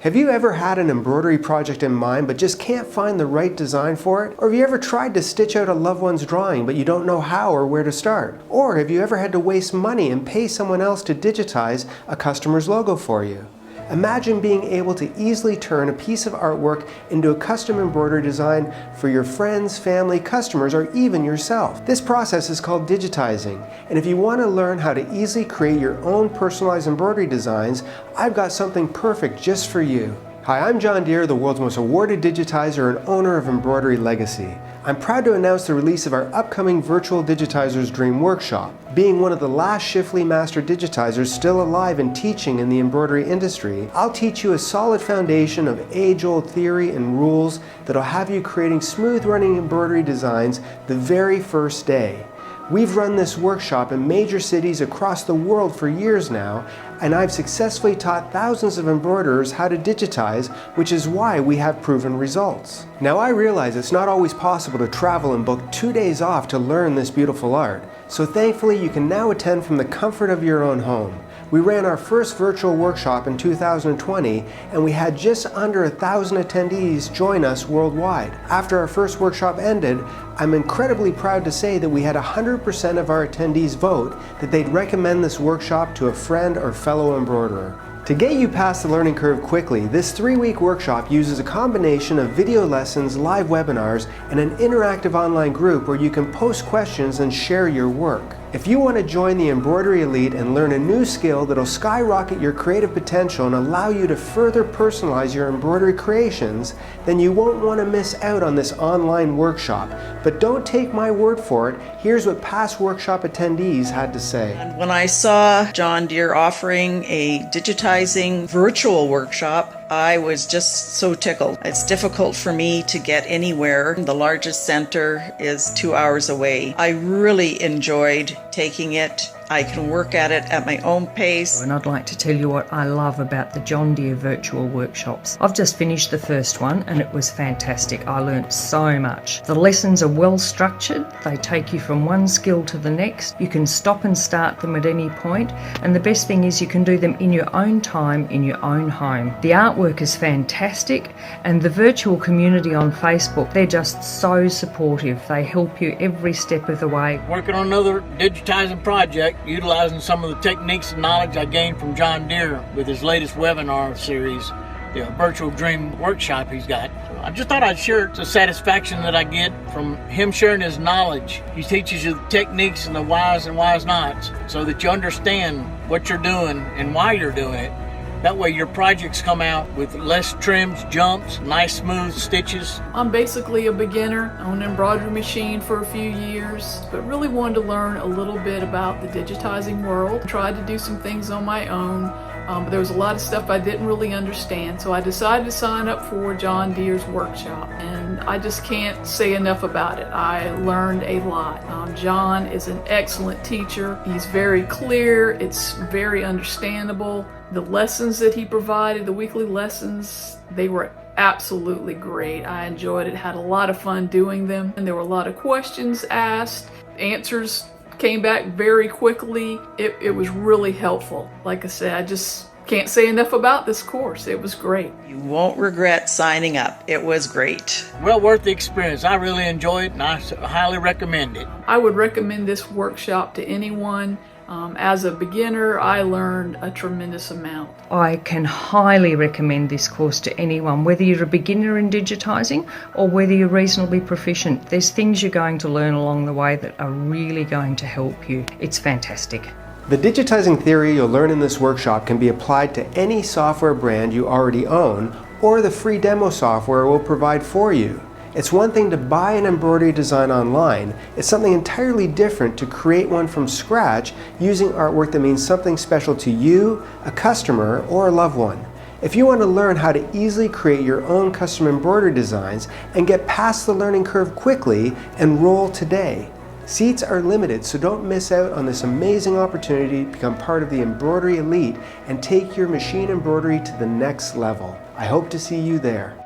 Have you ever had an embroidery project in mind but just can't find the right design for it? Or have you ever tried to stitch out a loved one's drawing but you don't know how or where to start? Or have you ever had to waste money and pay someone else to digitize a customer's logo for you? Imagine being able to easily turn a piece of artwork into a custom embroidery design for your friends, family, customers, or even yourself. This process is called digitizing, and if you want to learn how to easily create your own personalized embroidery designs, I've got something perfect just for you. Hi, I'm John Deere, the world's most awarded digitizer and owner of Embroidery Legacy. I'm proud to announce the release of our upcoming Virtual Digitizer's Dream Workshop. Being one of the last Shiftly Master digitizers still alive and teaching in the embroidery industry, I'll teach you a solid foundation of age-old theory and rules that'll have you creating smooth-running embroidery designs the very first day. We've run this workshop in major cities across the world for years now, and I've successfully taught thousands of embroiderers how to digitize, which is why we have proven results. Now I realize it's not always possible to travel and book 2 days off to learn this beautiful art, so thankfully you can now attend from the comfort of your own home. We ran our first virtual workshop in 2020 and we had just under 1,000 attendees join us worldwide. After our first workshop ended, I'm incredibly proud to say that we had 100% of our attendees vote that they'd recommend this workshop to a friend or fellow embroiderer. To get you past the learning curve quickly, this 3-week workshop uses a combination of video lessons, live webinars, and an interactive online group where you can post questions and share your work. If you want to join the Embroidery Elite and learn a new skill that'll skyrocket your creative potential and allow you to further personalize your embroidery creations, then you won't want to miss out on this online workshop. But don't take my word for it, here's what past workshop attendees had to say. And when I saw John Deere offering a digitizing virtual workshop, I was just so tickled. It's difficult for me to get anywhere. The largest center is 2 hours away. I really enjoyed taking it. I can work at it at my own pace. And I'd like to tell you what I love about the John Deere virtual workshops. I've just finished the first one and it was fantastic. I learnt so much. The lessons are well structured. They take you from one skill to the next. You can stop and start them at any point. And the best thing is you can do them in your own time, in your own home. The artwork is fantastic and the virtual community on Facebook, they're just so supportive. They help you every step of the way. Working on another digitizing project, utilizing some of the techniques and knowledge I gained from John Deere with his latest webinar series, the Virtual Dream Workshop he's got. I just thought I'd share the satisfaction that I get from him sharing his knowledge. He teaches you the techniques and the whys and whys nots so that you understand what you're doing and why you're doing it. That way your projects come out with less trims, jumps, nice smooth stitches. I'm basically a beginner on an embroidery machine for a few years, but really wanted to learn a little bit about the digitizing world. Tried to do some things on my own, but there was a lot of stuff I didn't really understand, so I decided to sign up for John Deere's workshop, and I just can't say enough about it. I learned a lot. John is an excellent teacher. He's very clear, it's very understandable. The lessons that he provided, the weekly lessons, they were absolutely great. I enjoyed it, had a lot of fun doing them, and there were a lot of questions asked. Answers came back very quickly. It was really helpful. Like I said, I just can't say enough about this course. It was great. You won't regret signing up. It was great. Well worth the experience. I really enjoyed it and I highly recommend it. I would recommend this workshop to anyone. As a beginner, I learned a tremendous amount. I can highly recommend this course to anyone, whether you're a beginner in digitizing or whether you're reasonably proficient. There's things you're going to learn along the way that are really going to help you. It's fantastic. The digitizing theory you'll learn in this workshop can be applied to any software brand you already own, or the free demo software will provide for you. It's one thing to buy an embroidery design online. It's something entirely different to create one from scratch using artwork that means something special to you, a customer, or a loved one. If you want to learn how to easily create your own custom embroidery designs and get past the learning curve quickly, enroll today. Seats are limited, so don't miss out on this amazing opportunity to become part of the Embroidery Elite and take your machine embroidery to the next level. I hope to see you there.